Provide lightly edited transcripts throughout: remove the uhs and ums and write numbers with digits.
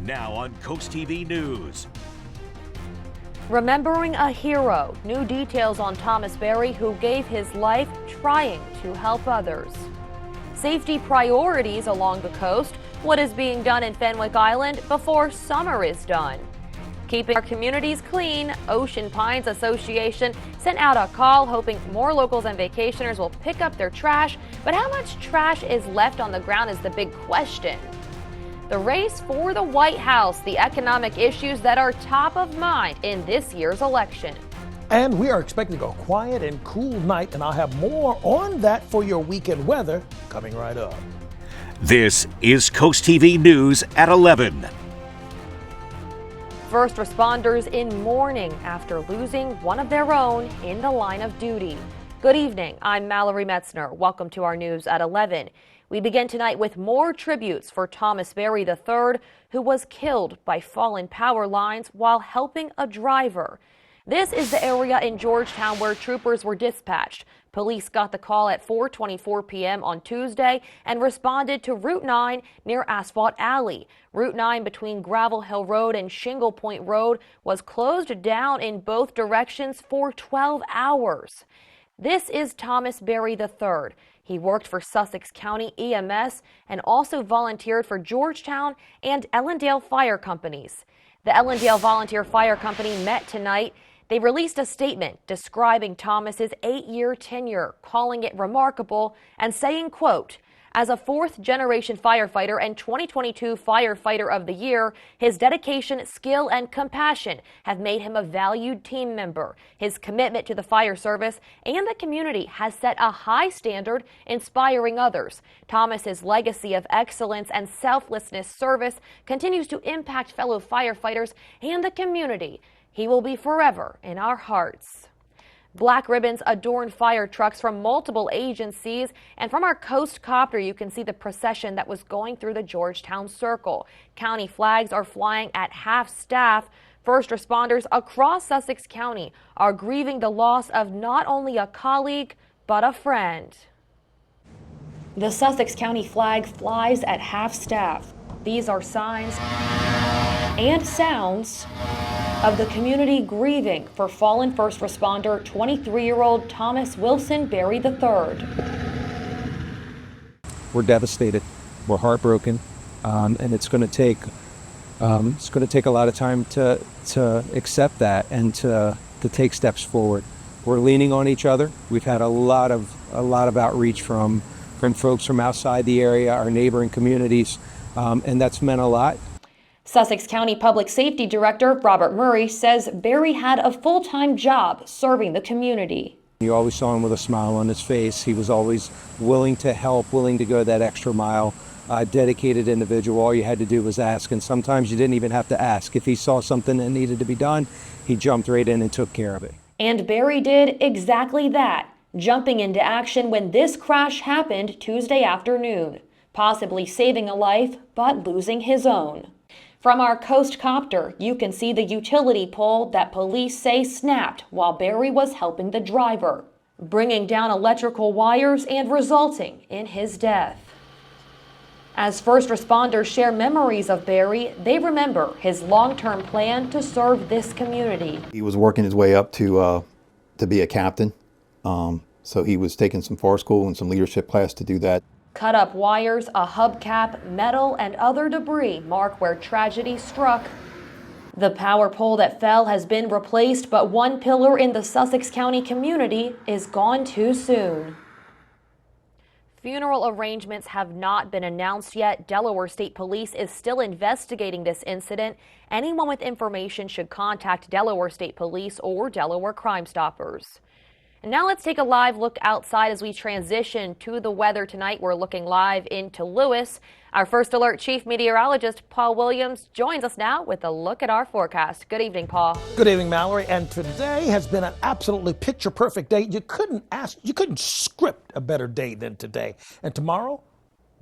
Now on CoastTV News. Remembering a hero. New details on Thomas Berry, who gave his life trying to help others. Safety priorities along the coast. What is being done in Fenwick Island before summer is done? Keeping our communities clean. Ocean Pines Association sent out a call hoping more locals and vacationers will pick up their trash. But how much trash is left on the ground is the big question. The race for the White House, the economic issues that are top of mind in this year's election. And we are expecting a quiet and cool night, and I'll have more on that for your weekend weather coming right up. This is CoastTV News at 11. First responders in mourning after losing one of their own in the line of duty. Good evening, I'm Mallory Metzner. Welcome to our news at 11. We begin tonight with more tributes for Thomas Berry III, who was killed by fallen power lines while helping a driver. This is the area in Georgetown where troopers were dispatched. Police got the call at 4:24 p.m. on Tuesday and responded to Route 9 near Asphalt Alley. Route 9 between Gravel Hill Road and Shingle Point Road was closed down in both directions for 12 hours. This is Thomas Berry III. He worked for Sussex County EMS and also volunteered for Georgetown and Ellendale fire companies. The Ellendale Volunteer Fire Company met tonight. They released a statement describing Thomas's 8-year tenure, calling it remarkable and saying, quote, "As a fourth-generation firefighter and 2022 Firefighter of the Year, his dedication, skill, and compassion have made him a valued team member. His commitment to the fire service and the community has set a high standard, inspiring others. Thomas's legacy of excellence and selflessness service continues to impact fellow firefighters and the community. He will be forever in our hearts." Black ribbons adorn fire trucks from multiple agencies, and from our coast copter you can see the procession that was going through the Georgetown Circle. County flags are flying at half-staff. First responders across Sussex County are grieving the loss of not only a colleague, but a friend. The Sussex County flag flies at half-staff. These are signs and sounds of the community grieving for fallen first responder 23-year-old Thomas Wilson Berry III. We're devastated. We're heartbroken, and it's going to take a lot of time to accept that and to take steps forward. We're leaning on each other. We've had a lot of outreach from folks from outside the area, our neighboring communities, and that's meant a lot. Sussex County Public Safety Director Robert Murray says Berry had a full-time job serving the community. You always saw him with a smile on his face. He was always willing to help, willing to go that extra mile. Dedicated individual. All you had to do was ask, and sometimes you didn't even have to ask. If he saw something that needed to be done, he jumped right in and took care of it. And Berry did exactly that, jumping into action when this crash happened Tuesday afternoon, possibly saving a life, but losing his own. From our coast copter, you can see the utility pole that police say snapped while Berry was helping the driver, bringing down electrical wires and resulting in his death. As first responders share memories of Berry, they remember his long-term plan to serve this community. He was working his way up to be a captain, so he was taking some FAR school and some leadership class to do that. Cut up wires, a hubcap, metal, and other debris mark where tragedy struck. The power pole that fell has been replaced, but one pillar in the Sussex County community is gone too soon. Funeral arrangements have not been announced yet. Delaware State Police is still investigating this incident. Anyone with information should contact Delaware State Police or Delaware Crime Stoppers. And now let's take a live look outside as we transition to the weather tonight. We're looking live into Lewis. Our First Alert Chief Meteorologist Paul Williams joins us now with a look at our forecast. Good evening, Paul. Good evening, Mallory. And today has been an absolutely picture-perfect day. You couldn't script a better day than today. And tomorrow,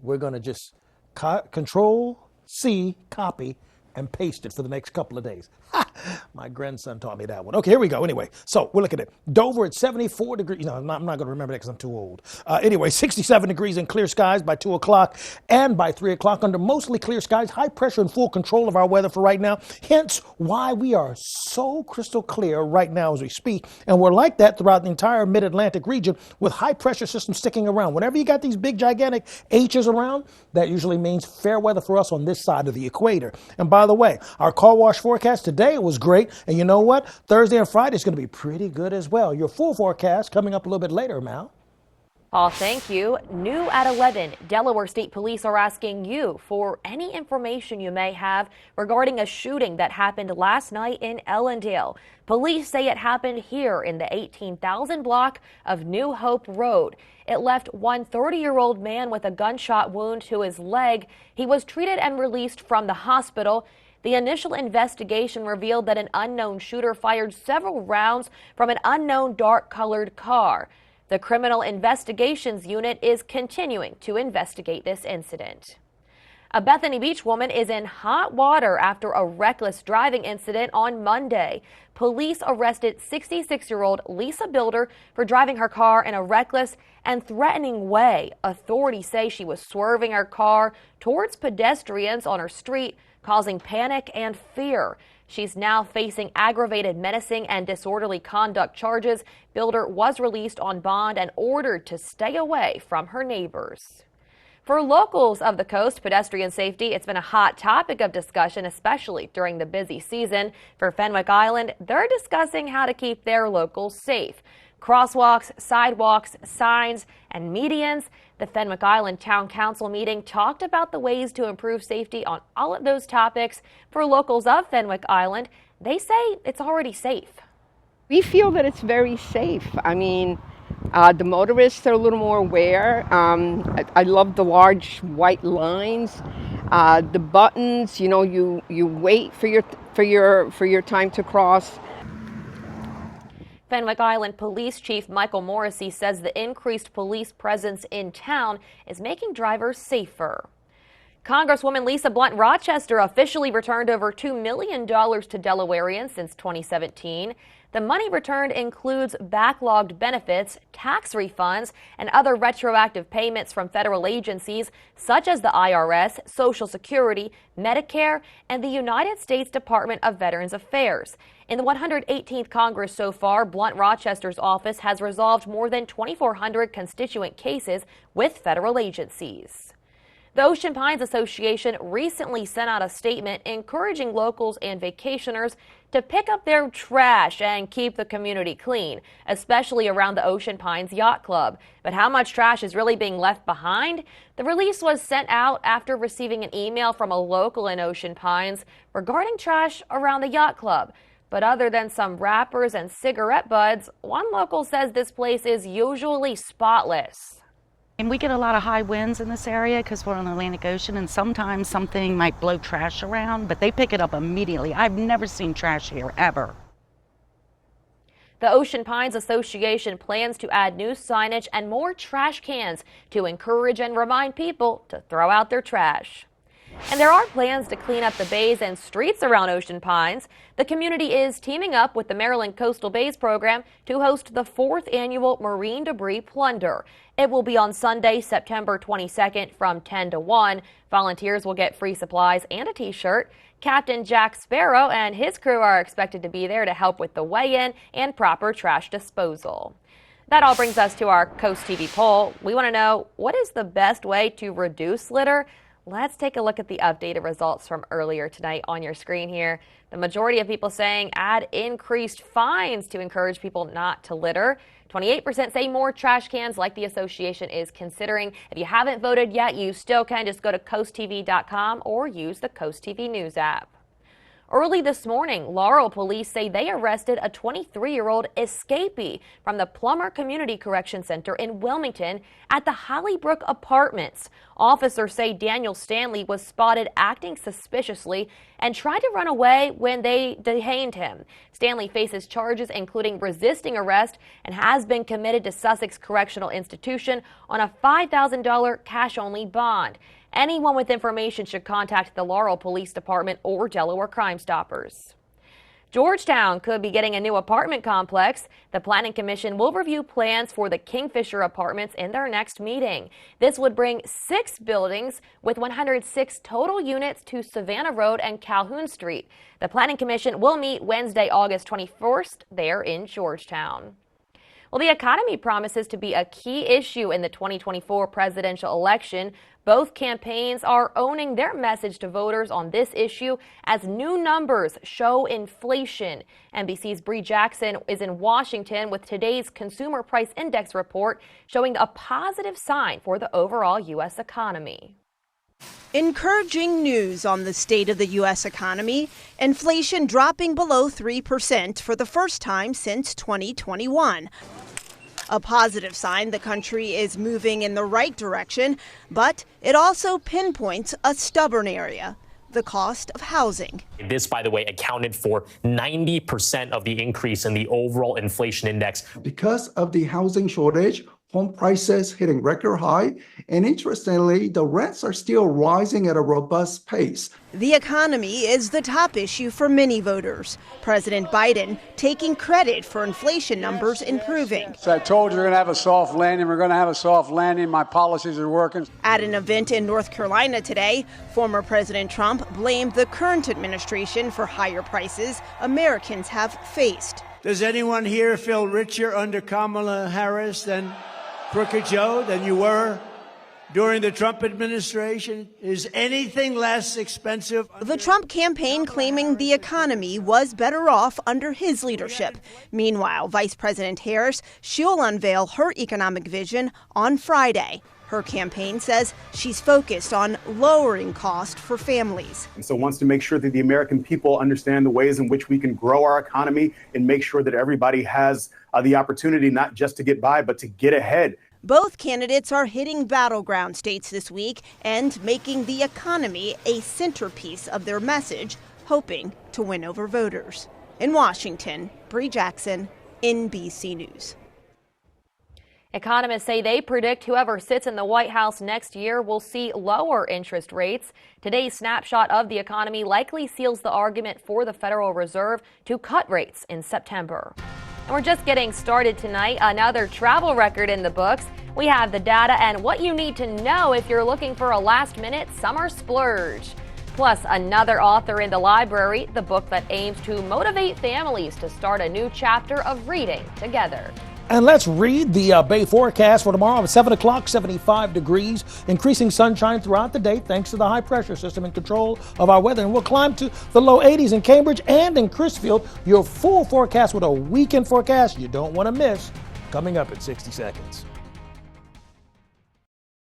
we're going to just Control-C, copy, and paste it for the next couple of days. Ha! My grandson taught me that one. Okay, here we go. Anyway, so we're looking at Dover at 74 degrees. I'm not going to remember that because I'm too old. Anyway, 67 degrees in clear skies by 2 o'clock and by 3 o'clock under mostly clear skies. High pressure and full control of our weather for right now. Hence why we are so crystal clear right now as we speak. And we're like that throughout the entire mid-Atlantic region with high pressure systems sticking around. Whenever you got these big gigantic H's around, that usually means fair weather for us on this side of the equator. And by the way, our car wash forecast today was great. And you know what? Thursday and Friday is going to be pretty good as well. Your full forecast coming up a little bit later, Mal. Paul, thank you. New at 11, Delaware State Police are asking you for any information you may have regarding a shooting that happened last night in Ellendale. Police say it happened here in the 18,000 block of New Hope Road. It left one 30-year-old man with a gunshot wound to his leg. He was treated and released from the hospital. The initial investigation revealed that an unknown shooter fired several rounds from an unknown dark-colored car. The Criminal Investigations Unit is continuing to investigate this incident. A Bethany Beach woman is in hot water after a reckless driving incident on Monday. Police arrested 66-year-old Lisa Builder for driving her car in a reckless and threatening way. Authorities say she was swerving her car towards pedestrians on her street, causing panic and fear. She's now facing aggravated menacing and disorderly conduct charges. Builder was released on bond and ordered to stay away from her neighbors. For locals of the coast, pedestrian safety, it's been a hot topic of discussion, especially during the busy season. For Fenwick Island, they're discussing how to keep their locals safe. Crosswalks, sidewalks, signs, and medians. The Fenwick Island Town Council meeting talked about the ways to improve safety on all of those topics. For locals of Fenwick Island, they say it's already safe. We feel that it's very safe. I mean, the motorists are a little more aware. I love the large white lines, the buttons. You know, you wait for your time to cross. Fenwick Island Police Chief Michael Morrissey says the increased police presence in town is making drivers safer. Congresswoman Lisa Blunt Rochester officially returned over $2 million to Delawareans since 2017. The money returned includes backlogged benefits, tax refunds, and other retroactive payments from federal agencies such as the IRS, Social Security, Medicare, and the United States Department of Veterans Affairs. In the 118th Congress so far, Blunt Rochester's office has resolved more than 2,400 constituent cases with federal agencies. The Ocean Pines Association recently sent out a statement encouraging locals and vacationers to pick up their trash and keep the community clean, especially around the Ocean Pines Yacht Club. But how much trash is really being left behind? The release was sent out after receiving an email from a local in Ocean Pines regarding trash around the yacht club. But other than some wrappers and cigarette butts, one local says this place is usually spotless. And we get a lot of high winds in this area because we're on the Atlantic Ocean, and sometimes something might blow trash around, but they pick it up immediately. I've never seen trash here, ever. The Ocean Pines Association plans to add new signage and more trash cans to encourage and remind people to throw out their trash. And there are plans to clean up the bays and streets around Ocean Pines. The community is teaming up with the Maryland Coastal Bays program to host the 4th annual Marine Debris Plunder. It will be on Sunday, September 22nd from 10 to 1. Volunteers will get free supplies and a t-shirt. Captain Jack Sparrow and his crew are expected to be there to help with the weigh-in and proper trash disposal. That all brings us to our Coast TV poll. We want to know, what is the best way to reduce litter? Let's take a look at the updated results from earlier tonight on your screen here. The majority of people saying add increased fines to encourage people not to litter. 28% say more trash cans like the association is considering. If you haven't voted yet, you still can. Just go to coasttv.com or use the Coast TV News app. Early this morning, Laurel police say they arrested a 23-year-old escapee from the Plummer Community Correction Center in Wilmington at the Hollybrook Apartments. Officers say Daniel Stanley was spotted acting suspiciously and tried to run away when they detained him. Stanley faces charges including resisting arrest and has been committed to Sussex Correctional Institution on a $5,000 cash-only bond. Anyone with information should contact the Laurel Police Department or Delaware Crime Stoppers. Georgetown could be getting a new apartment complex. The Planning Commission will review plans for the Kingfisher apartments in their next meeting. This would bring 6 buildings with 106 total units to Savannah Road and Calhoun Street. The Planning Commission will meet Wednesday, August 21st there in Georgetown. Well, the economy promises to be a key issue in the 2024 presidential election. Both campaigns are owning their message to voters on this issue as new numbers show inflation. NBC's Bree Jackson is in Washington with today's Consumer Price Index report showing a positive sign for the overall U.S. economy. Encouraging news on the state of the U.S. economy. Inflation dropping below 3% for the first time since 2021. A positive sign the country is moving in the right direction, but it also pinpoints a stubborn area: the cost of housing. This, by the way, accounted for 90% of the increase in the overall inflation index. Because of the housing shortage, home prices hitting record high, and interestingly, the rents are still rising at a robust pace. The economy is the top issue for many voters. President Biden taking credit for inflation numbers improving. So I told you we're going to have a soft landing. We're going to have a soft landing. My policies are working. At an event in North Carolina today, former President Trump blamed the current administration for higher prices Americans have faced. Does anyone here feel richer under Kamala Harris than Crooked Joe than you were during the Trump administration? Is anything less expensive? The Trump campaign claiming the economy was better off under his leadership. Meanwhile, Vice President Harris, she'll unveil her economic vision on Friday. Her campaign says she's focused on lowering cost for families. And so wants to make sure that the American people understand the ways in which we can grow our economy and make sure that everybody has the opportunity not just to get by, but to get ahead. Both candidates are hitting battleground states this week and making the economy a centerpiece of their message, hoping to win over voters. In Washington, Bree Jackson, NBC News. Economists say they predict whoever sits in the White House next year will see lower interest rates. Today's snapshot of the economy likely seals the argument for the Federal Reserve to cut rates in September. And we're just getting started tonight. Another travel record in the books. We have the data and what you need to know if you're looking for a last-minute summer splurge. Plus, another author in the library, the book that aims to motivate families to start a new chapter of reading together. And let's read the Bay forecast for tomorrow at 7 o'clock, 75 degrees, increasing sunshine throughout the day thanks to the high pressure system in control of our weather. And we'll climb to the low 80s in Cambridge and in Crisfield. Your full forecast with a weekend forecast you don't want to miss coming up in 60 seconds.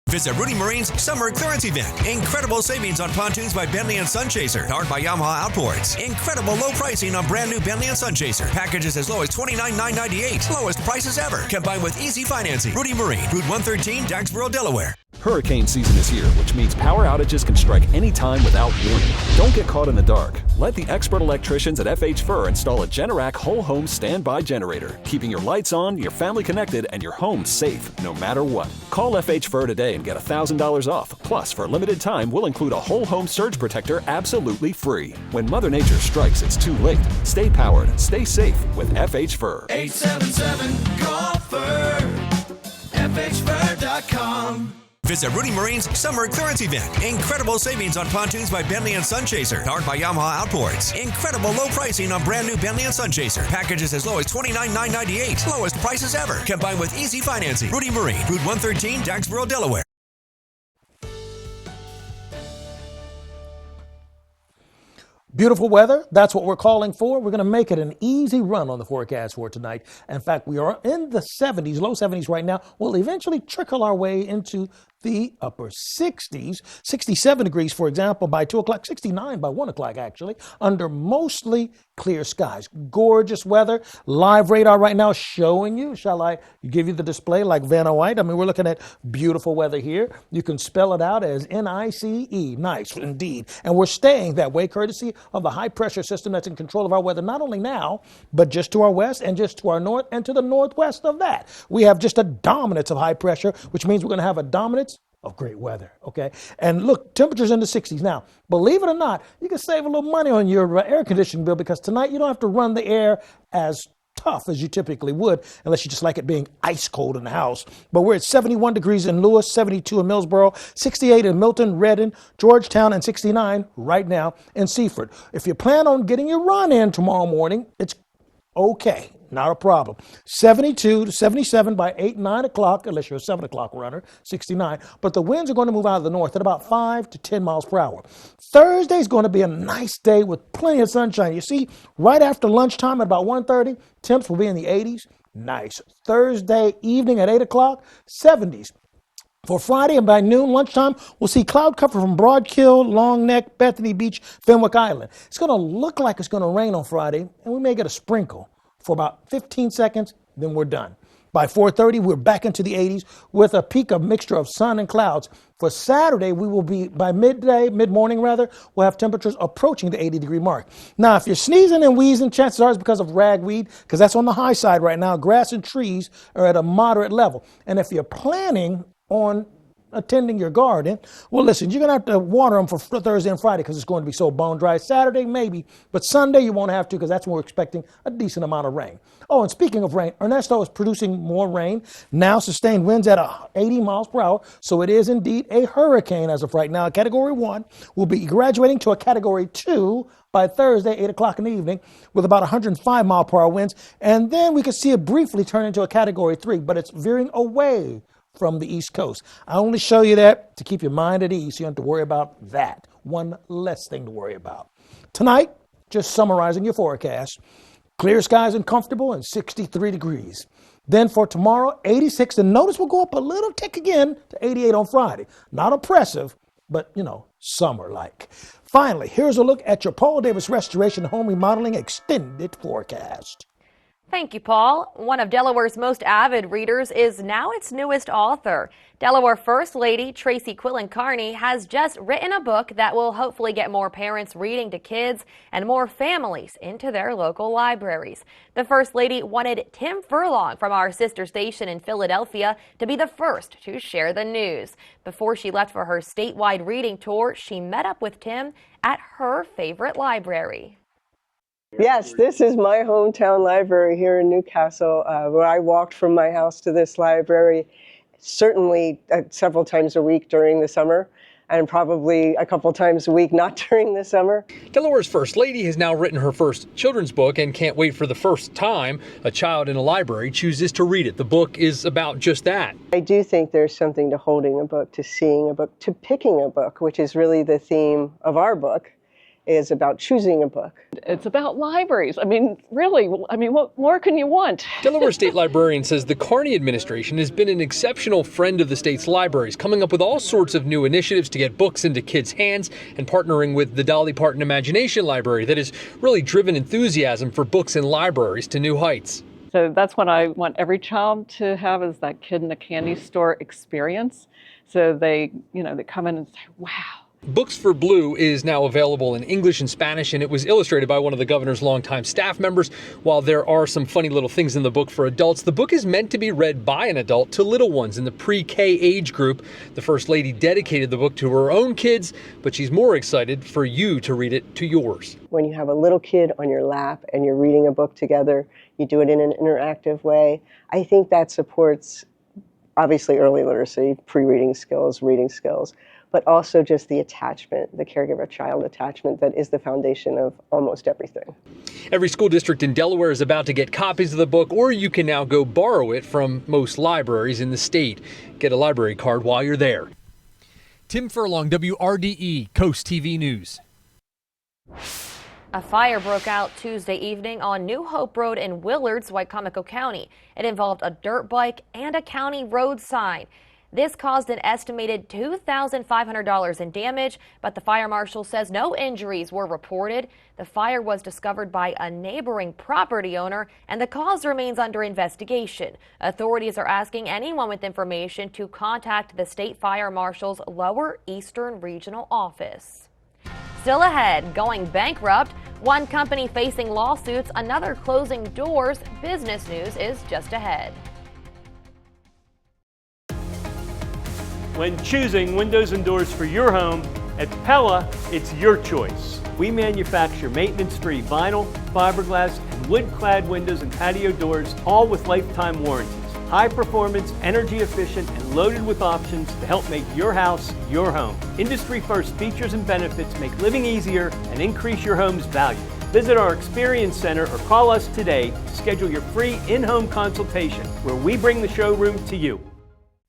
Visit Rudy Marine's Summer Clearance Event. Incredible savings on pontoons by Bentley and Sunchaser, powered by Yamaha Outboards. Incredible low pricing on brand new Bentley and Sunchaser. Packages as low as $29,998. Lowest prices ever. Combined with easy financing. Rudy Marine, Route 113, Daxboro, Delaware. Hurricane season is here, which means power outages can strike anytime without warning. Don't get caught in the dark. Let the expert electricians at FH Fur install a Generac whole home standby generator, keeping your lights on, your family connected, and your home safe no matter what. Call FH Fur today and get $1,000 off. Plus, for a limited time, we'll include a whole home surge protector absolutely free. When Mother Nature strikes, it's too late. Stay powered, stay safe with FH Fur. 877-GOLF-FUR. FHFur.com. Visit Rudy Marine's Summer Clearance Event. Incredible savings on pontoons by Bentley and Sunchaser, powered by Yamaha Outboards. Incredible low pricing on brand new Bentley and Sunchaser. Packages as low as $29,998. Lowest prices ever. Combined with easy financing. Rudy Marine, Route 113, Daxboro, Delaware. Beautiful weather. That's what we're calling for. We're going to make it an easy run on the forecast for tonight. In fact, we are in the 70s, low 70s right now. We'll eventually trickle our way into the upper 60s, 67 degrees, for example, by 2 o'clock, 69 by 1 o'clock, actually, under mostly clear skies. Gorgeous weather. Live radar right now showing you. Shall I give you the display like Vanna White? I mean, we're looking at beautiful weather here. You can spell it out as N-I-C-E. Nice, indeed. And we're staying that way courtesy of the high pressure system that's in control of our weather, not only now, but just to our west and just to our north and to the northwest of that. We have just a dominance of high pressure, which means we're going to have a dominance of great weather, okay? And look, temperatures in the 60s. Now, believe it or not, you can save a little money on your air conditioning bill because tonight you don't have to run the air as tough as you typically would, unless you just like it being ice cold in the house. But we're at 71 degrees in Lewis, 72 in Millsboro, 68 in Milton, Redding, Georgetown, and 69 right now in Seaford. If you plan on getting your run in tomorrow morning, it's okay. Not a problem. 72 to 77 by 8, 9 o'clock, unless you're a 7 o'clock runner, 69. But the winds are going to move out of the north at about 5 to 10 miles per hour. Thursday's going to be a nice day with plenty of sunshine. You see, right after lunchtime at about 1:30, temps will be in the 80s. Nice. Thursday evening at 8 o'clock, 70s. For Friday and by noon, lunchtime, we'll see cloud cover from Broadkill, Long Neck, Bethany Beach, Fenwick Island. It's going to look like it's going to rain on Friday, and we may get a sprinkle for about 15 seconds, then we're done. By 4:30, we're back into the 80s with a peak of mixture of sun and clouds. For Saturday, we will be, by mid-morning, we'll have temperatures approaching the 80-degree mark. Now, if you're sneezing and wheezing, chances are it's because of ragweed, because that's on the high side right now. Grass and trees are at a moderate level. And if you're planning on attending your garden, well, listen, you're going to have to water them for Thursday and Friday because it's going to be so bone dry. Saturday, maybe, but Sunday you won't have to because that's when we're expecting a decent amount of rain. Oh, and speaking of rain, Ernesto is producing more rain. Now sustained winds at 80 miles per hour, so it is indeed a hurricane as of right now. Category 1 will be graduating to a Category 2 by Thursday, 8 o'clock in the evening, with about 105 mile per hour winds, and then we could see it briefly turn into a Category 3, but it's veering away from the East Coast. I only show you that to keep your mind at ease. You don't have to worry about that. One less thing to worry about. Tonight, just summarizing your forecast, clear skies and comfortable and 63 degrees. Then for tomorrow, 86, and notice we'll go up a little tick again to 88 on Friday. Not oppressive, but, summer-like. Finally, here's a look at your Paul Davis Restoration Home Remodeling Extended Forecast. Thank you, Paul. One of Delaware's most avid readers is now its newest author. Delaware First Lady Tracy Quillen Carney has just written a book that will hopefully get more parents reading to kids and more families into their local libraries. The First Lady wanted Tim Furlong from our sister station in Philadelphia to be the first to share the news. Before she left for her statewide reading tour, she met up with Tim at her favorite library. Yes, this is my hometown library here in Newcastle, where I walked from my house to this library certainly several times a week during the summer, and probably a couple times a week not during the summer. Delaware's First Lady has now written her first children's book and can't wait for the first time a child in a library chooses to read it. The book is about just that. I do think there's something to holding a book, to seeing a book, to picking a book, which is really the theme of our book. Is about choosing a book. It's about libraries. What more can you want? Delaware State Librarian says the Carney administration has been an exceptional friend of the state's libraries, coming up with all sorts of new initiatives to get books into kids' hands and partnering with the Dolly Parton Imagination Library that has really driven enthusiasm for books in libraries to new heights. So that's what I want every child to have, is that kid in the candy store experience. So they come in and say, wow. Books for Blue is now available in English and Spanish, and it was illustrated by one of the governor's longtime staff members. While there are some funny little things in the book for adults, the book is meant to be read by an adult to little ones in the pre-K age group. The First Lady dedicated the book to her own kids, but she's more excited for you to read it to yours. When you have a little kid on your lap and you're reading a book together, you do it in an interactive way. I think that supports, obviously, early literacy, pre-reading skills, reading skills, but also just the attachment, the caregiver-child attachment that is the foundation of almost everything. Every school district in Delaware is about to get copies of the book, or you can now go borrow it from most libraries in the state. Get a library card while you're there. Tim Furlong, WRDE, Coast TV News. A fire broke out Tuesday evening on New Hope Road in Willards, Wicomico County. It involved a dirt bike and a county road sign. This caused an estimated $2,500 in damage, but the fire marshal says no injuries were reported. The fire was discovered by a neighboring property owner, and the cause remains under investigation. Authorities are asking anyone with information to contact the state fire marshal's Lower Eastern Regional Office. Still ahead, going bankrupt, one company facing lawsuits, another closing doors. Business news is just ahead. When choosing windows and doors for your home, at Pella, it's your choice. We manufacture maintenance-free vinyl, fiberglass, and wood-clad windows and patio doors, all with lifetime warranties. High performance, energy efficient, and loaded with options to help make your house your home. Industry first features and benefits make living easier and increase your home's value. Visit our Experience Center or call us today to schedule your free in-home consultation where we bring the showroom to you.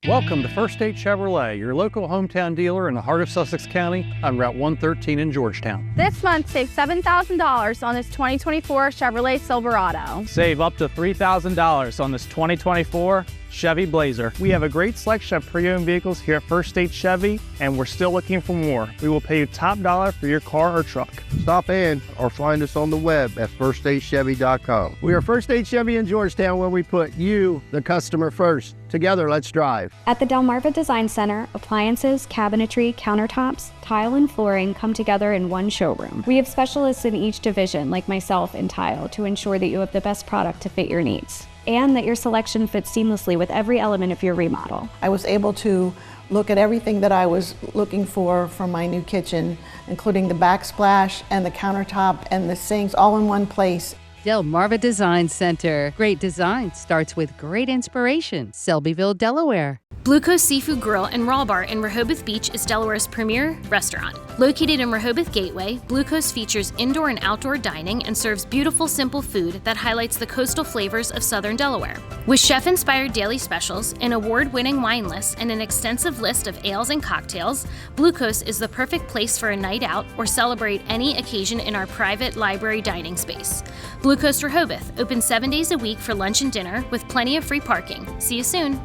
Welcome to First State Chevrolet, your local hometown dealer in the heart of Sussex County on Route 113 in Georgetown. This month, save $7,000 on this 2024 Chevrolet Silverado. Save up to $3,000 on this 2024 Chevy Blazer. We have a great selection of pre-owned vehicles here at First State Chevy, and we're still looking for more. We will pay you top dollar for your car or truck. Stop in or find us on the web at firststatechevy.com. We are First State Chevy in Georgetown, where we put you, the customer, first. Together, let's drive. At the Delmarva Design Center, appliances, cabinetry, countertops, tile, and flooring come together in one showroom. We have specialists in each division, like myself in tile, to ensure that you have the best product to fit your needs, and that your selection fits seamlessly with every element of your remodel. I was able to look at everything that I was looking for my new kitchen, including the backsplash and the countertop and the sinks all in one place. Delmarva Design Center. Great design starts with great inspiration. Selbyville, Delaware. Blue Coast Seafood Grill and Raw Bar in Rehoboth Beach is Delaware's premier restaurant. Located in Rehoboth Gateway, Blue Coast features indoor and outdoor dining and serves beautiful, simple food that highlights the coastal flavors of southern Delaware. With chef-inspired daily specials, an award-winning wine list, and an extensive list of ales and cocktails, Blue Coast is the perfect place for a night out or celebrate any occasion in our private library dining space. Blue Coast Rehoboth, open 7 days a week for lunch and dinner with plenty of free parking. See you soon.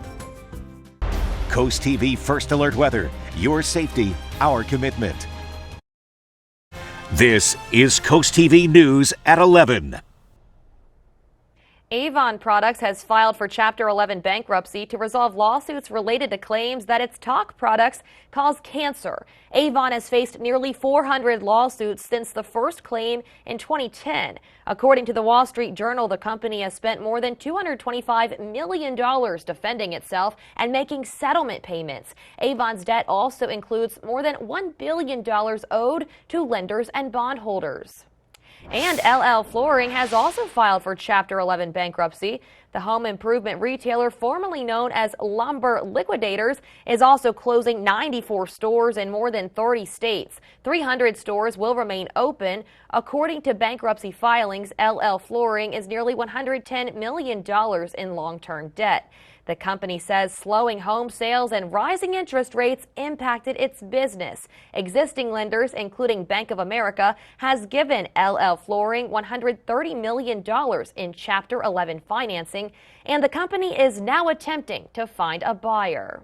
Coast TV First Alert Weather. Your safety, our commitment. This is Coast TV News at 11. Avon Products has filed for Chapter 11 bankruptcy to resolve lawsuits related to claims that its talc products cause cancer. Avon has faced nearly 400 lawsuits since the first claim in 2010. According to the Wall Street Journal, the company has spent more than $225 million defending itself and making settlement payments. Avon's debt also includes more than $1 billion owed to lenders and bondholders. And LL Flooring has also filed for Chapter 11 bankruptcy. The home improvement retailer, formerly known as Lumber Liquidators, is also closing 94 stores in more than 30 states. 300 stores will remain open. According to bankruptcy filings, LL Flooring is nearly $110 million in long-term debt. The company says slowing home sales and rising interest rates impacted its business. Existing lenders, including Bank of America, has given LL Flooring $130 million in Chapter 11 financing, and the company is now attempting to find a buyer.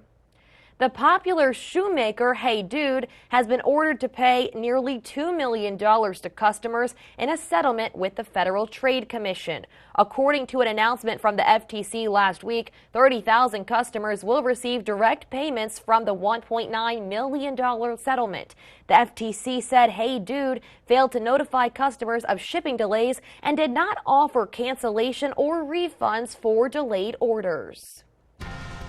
The popular shoemaker Hey Dude has been ordered to pay nearly $2 million to customers in a settlement with the Federal Trade Commission. According to an announcement from the FTC last week, 30,000 customers will receive direct payments from the $1.9 million settlement. The FTC said Hey Dude failed to notify customers of shipping delays and did not offer cancellation or refunds for delayed orders.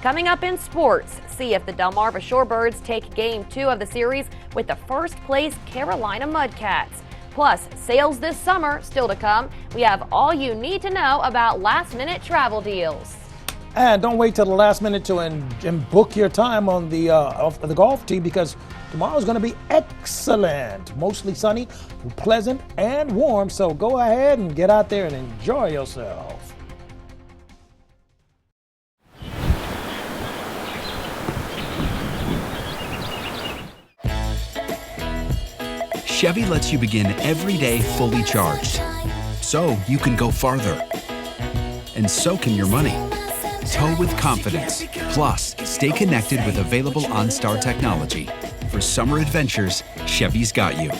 Coming up in sports, see if the Delmarva Shorebirds take Game 2 of the series with the first-place Carolina Mudcats. Plus, sales this summer still to come. We have all you need to know about last-minute travel deals. And don't wait till the last minute to and book your time on the golf tee, because tomorrow's going to be excellent. Mostly sunny, pleasant, and warm. So go ahead and get out there and enjoy yourself. Chevy lets you begin every day fully charged, so you can go farther. And so can your money. Tow with confidence. Plus, stay connected with available OnStar technology. For summer adventures, Chevy's got you.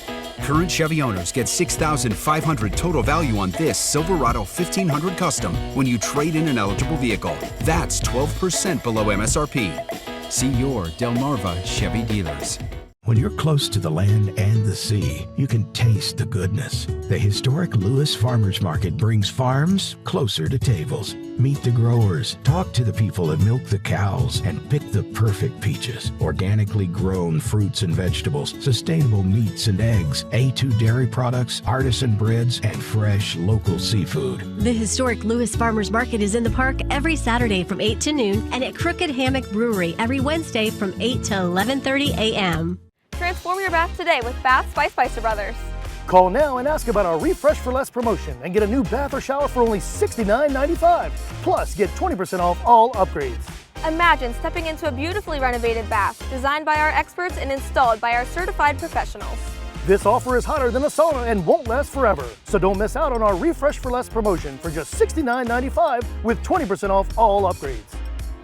Current Chevy owners get $6,500 total value on this Silverado 1500 Custom when you trade in an eligible vehicle. That's 12% below MSRP. See your Delmarva Chevy dealers. When you're close to the land and the sea, you can taste the goodness. The historic Lewis Farmers Market brings farms closer to tables. Meet the growers, talk to the people that milk the cows, and pick the perfect peaches. Organically grown fruits and vegetables, sustainable meats and eggs, A2 dairy products, artisan breads, and fresh local seafood. The historic Lewis Farmers Market is in the park every Saturday from 8 to noon and at Crooked Hammock Brewery every Wednesday from 8 to 11:30 a.m. Transform your bath today with Baths by Spicer Brothers. Call now and ask about our Refresh for Less promotion and get a new bath or shower for only $69.95. Plus, get 20% off all upgrades. Imagine stepping into a beautifully renovated bath designed by our experts and installed by our certified professionals. This offer is hotter than a sauna and won't last forever. So don't miss out on our Refresh for Less promotion for just $69.95 with 20% off all upgrades.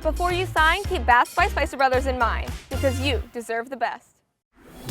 Before you sign, keep Baths by Spicer Brothers in mind, because you deserve the best.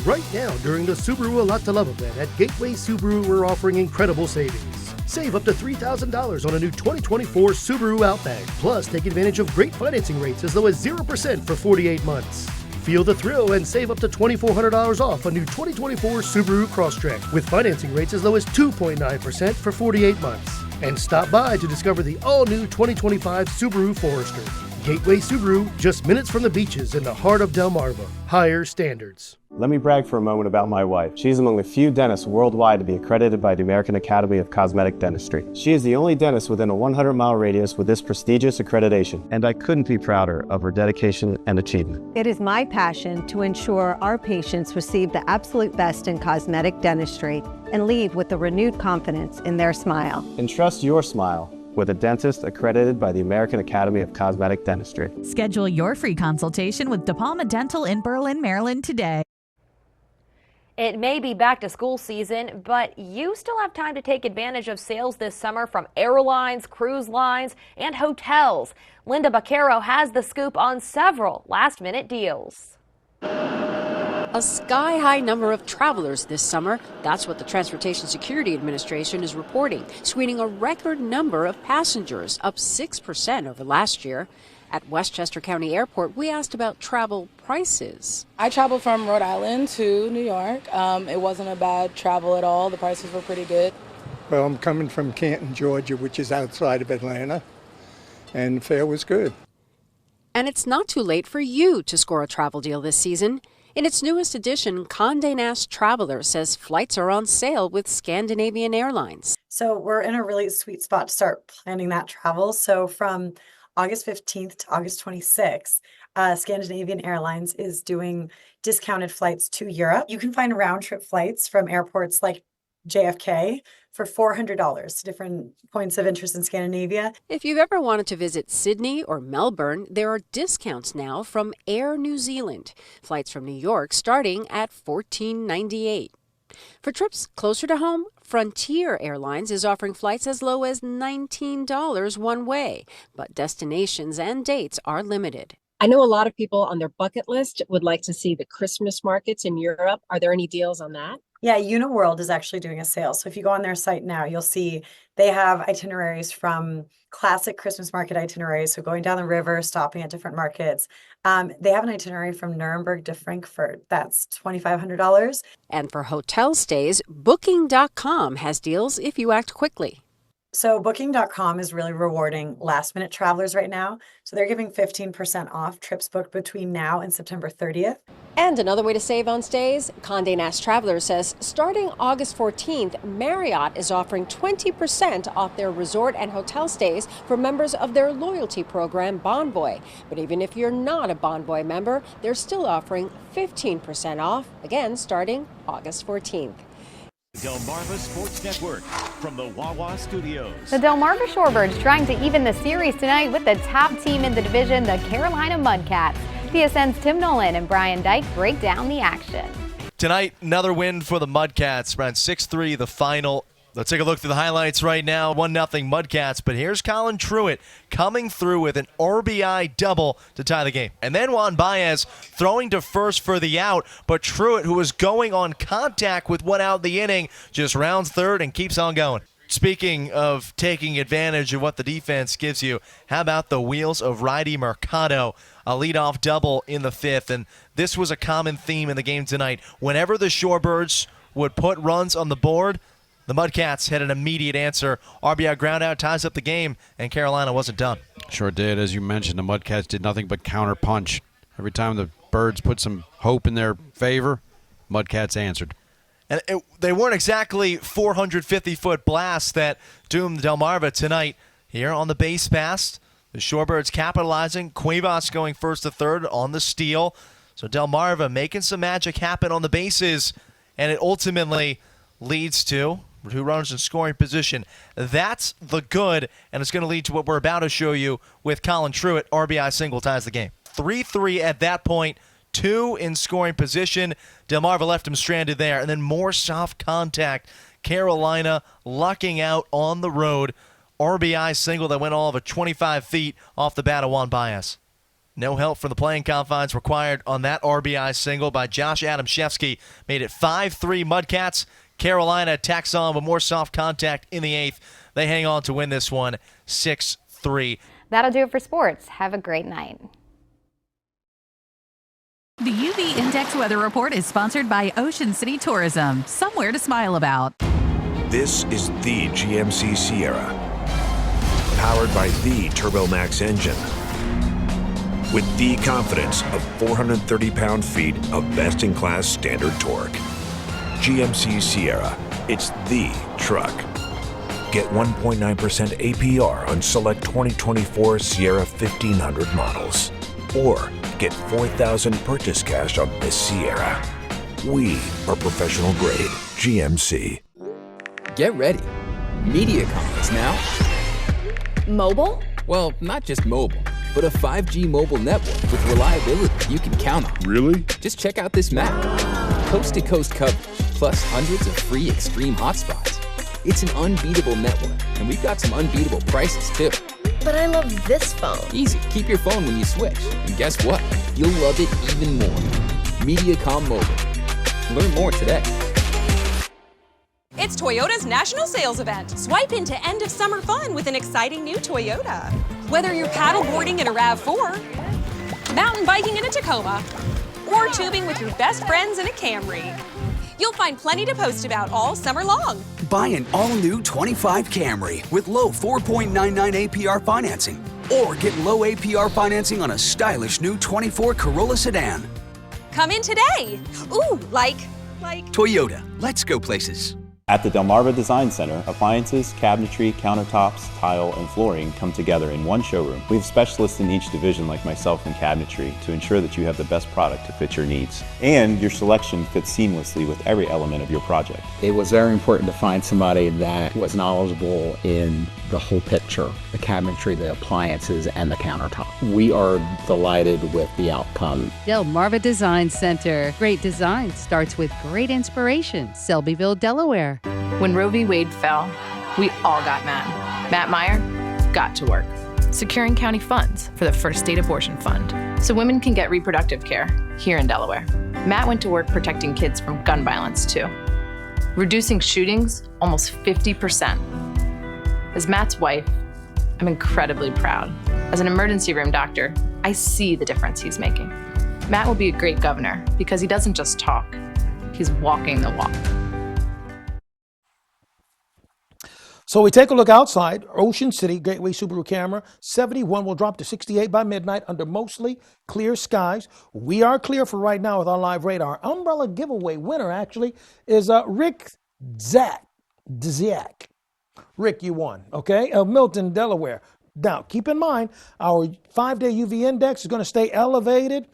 Right now, during the Subaru A Lot to Love event at Gateway Subaru, we're offering incredible savings. Save up to $3,000 on a new 2024 Subaru Outback. Plus, take advantage of great financing rates as low as 0% for 48 months. Feel the thrill and save up to $2,400 off a new 2024 Subaru Crosstrek with financing rates as low as 2.9% for 48 months. And stop by to discover the all-new 2025 Subaru Forester. Gateway Subaru, just minutes from the beaches in the heart of Delmarva. Higher standards. Let me brag for a moment about my wife. She's among the few dentists worldwide to be accredited by the American Academy of Cosmetic Dentistry. She is the only dentist within a 100-mile radius with this prestigious accreditation, and I couldn't be prouder of her dedication and achievement. It is my passion to ensure our patients receive the absolute best in cosmetic dentistry and leave with a renewed confidence in their smile. Entrust your smile with a dentist accredited by the American Academy of Cosmetic Dentistry. Schedule your free consultation with De Palma Dental in Berlin, Maryland today. It may be back to school season, but you still have time to take advantage of sales this summer from airlines, cruise lines, and hotels. Linda Baccaro has the scoop on several last-minute deals. A sky-high number of travelers this summer. That's what the Transportation Security Administration is reporting, screening a record number of passengers, up 6% over last year. At Westchester County Airport, we asked about travel prices. I traveled from Rhode Island to New York. It wasn't a bad travel at all. The prices were pretty good. Well, I'm coming from Canton, Georgia, which is outside of Atlanta, and the fare was good. And it's not too late for you to score a travel deal this season. In its newest edition, Condé Nast Traveler says flights are on sale with Scandinavian Airlines. So we're in a really sweet spot to start planning that travel. So from August 15th to August 26th, Scandinavian Airlines is doing discounted flights to Europe. You can find round trip flights from airports like JFK for $400 to different points of interest in Scandinavia. If you've ever wanted to visit Sydney or Melbourne, there are discounts now from Air New Zealand. Flights from New York starting at $14.98. For trips closer to home, Frontier Airlines is offering flights as low as $19 one way, but destinations and dates are limited. I know a lot of people on their bucket list would like to see the Christmas markets in Europe. Are there any deals on that? Yeah, Uniworld is actually doing a sale. So if you go on their site now, you'll see they have itineraries from classic Christmas market itineraries. So going down the river, stopping at different markets. They have an itinerary from Nuremberg to Frankfurt. That's $2,500. And for hotel stays, Booking.com has deals if you act quickly. So Booking.com is really rewarding last minute travelers right now. So they're giving 15% off trips booked between now and September 30th. And another way to save on stays, Condé Nast Traveler says starting August 14th, Marriott is offering 20% off their resort and hotel stays for members of their loyalty program, Bonvoy. But even if you're not a Bonvoy member, they're still offering 15% off, again starting August 14th. Delmarva Sports Network from the Wawa Studios. The Delmarva Shorebirds trying to even the series tonight with the top team in the division, the Carolina Mudcats. TSN's Tim Nolan and Brian Dyke break down the action. Tonight, another win for the Mudcats. Around 6-3, the final. Let's take a look through the highlights right now. 1-0 Mudcats, but here's Colin Truitt coming through with an RBI double to tie the game. And then Juan Baez throwing to first for the out, but Truitt, who was going on contact with one out in the inning, just rounds third and keeps on going. Speaking of taking advantage of what the defense gives you, how about the wheels of righty Mercado? A leadoff double in the fifth, and this was a common theme in the game tonight. Whenever the Shorebirds would put runs on the board, the Mudcats had an immediate answer. RBI ground out ties up the game, and Carolina wasn't done. Sure did. As you mentioned, the Mudcats did nothing but counterpunch. Every time the Birds put some hope in their favor, Mudcats answered. And they weren't exactly 450-foot blasts that doomed Delmarva tonight. Here on the base pass, the Shorebirds capitalizing. Cuevas going first to third on the steal. So Delmarva making some magic happen on the bases, and it ultimately leads to 2 runners in scoring position. That's the good, and it's going to lead to what we're about to show you with Colin Truitt. RBI single ties the game. 3-3 at that point. 2 in scoring position. Delmarva left him stranded there, and then more soft contact. Carolina lucking out on the road. RBI single that went all of 25 feet off the bat of Juan Baez. No help from the playing confines required on that RBI single by Josh Adamszewski. Made it 5-3 Mudcats. Carolina tacks on with more soft contact in the 8th. They hang on to win this one 6-3. That'll do it for sports. Have a great night. The UV Index Weather Report is sponsored by Ocean City Tourism. Somewhere to smile about. This is the GMC Sierra, powered by the TurboMax engine, with the confidence of 430 pound-feet of best-in-class standard torque. GMC Sierra, it's the truck. Get 1.9% APR on select 2024 Sierra 1500 models. Or get $4,000 purchase cash on this Sierra. We are professional grade GMC. Get ready. MediaCom is now mobile? Well, not just mobile, but a 5G mobile network with reliability you can count on. Really? Just check out this map. Coast-to-coast coverage, plus hundreds of free extreme hotspots. It's an unbeatable network, and we've got some unbeatable prices, too. But I love this phone. Easy. Keep your phone when you switch. And guess what? You'll love it even more. MediaCom Mobile. Learn more today. It's Toyota's National Sales Event. Swipe into end of summer fun with an exciting new Toyota. Whether you're paddleboarding in a RAV4, mountain biking in a Tacoma, or tubing with your best friends in a Camry, you'll find plenty to post about all summer long. Buy an all-new 25 Camry with low 4.99 APR financing, or get low APR financing on a stylish new 24 Corolla sedan. Come in today. Ooh, like Toyota, let's go places. At the Delmarva Design Center, appliances, cabinetry, countertops, tile, and flooring come together in one showroom. We have specialists in each division like myself in cabinetry to ensure that you have the best product to fit your needs. And your selection fits seamlessly with every element of your project. It was very important to find somebody that was knowledgeable in the whole picture, the cabinetry, the appliances, and the countertop. We are delighted with the outcome. Delmarva Design Center. Great design starts with great inspiration. Selbyville, Delaware. When Roe v. Wade fell, we all got mad. Matt Meyer got to work, securing county funds for the first state abortion fund so women can get reproductive care here in Delaware. Matt went to work protecting kids from gun violence too, reducing shootings almost 50%. As Matt's wife, I'm incredibly proud. As an emergency room doctor, I see the difference he's making. Matt will be a great governor because he doesn't just talk, he's walking the walk. So we take a look outside. Ocean City, Gateway Subaru camera, 71 will drop to 68 by midnight under mostly clear skies. We are clear for right now with our live radar. Umbrella giveaway winner, actually, is Rick Dziak. Rick, you won, okay? Of Milton, Delaware. Now, keep in mind, our 5-day UV index is going to stay elevated,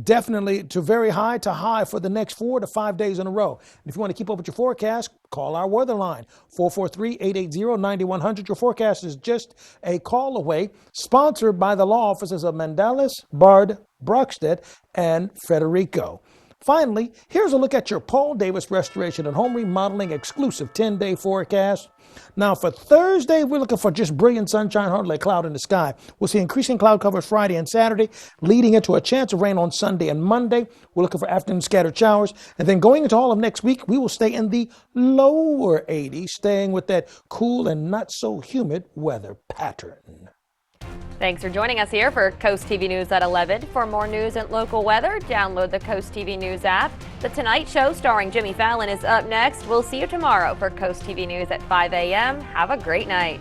definitely to very high to high for the next 4 to 5 days in a row. And if you want to keep up with your forecast, call our weather line, 443-880-9100. Your forecast is just a call away, sponsored by the law offices of Mandalis, Bard, Brockstedt, and Federico. Finally, here's a look at your Paul Davis Restoration and Home Remodeling exclusive 10-day forecast. Now, for Thursday, we're looking for just brilliant sunshine, hardly a cloud in the sky. We'll see increasing cloud cover Friday and Saturday, leading into a chance of rain on Sunday and Monday. We're looking for afternoon scattered showers. And then going into all of next week, we will stay in the lower 80s, staying with that cool and not so humid weather pattern. Thanks for joining us here for Coast TV News at 11. For more news and local weather, download the Coast TV News app. The Tonight Show starring Jimmy Fallon is up next. We'll see you tomorrow for Coast TV News at 5 a.m. Have a great night.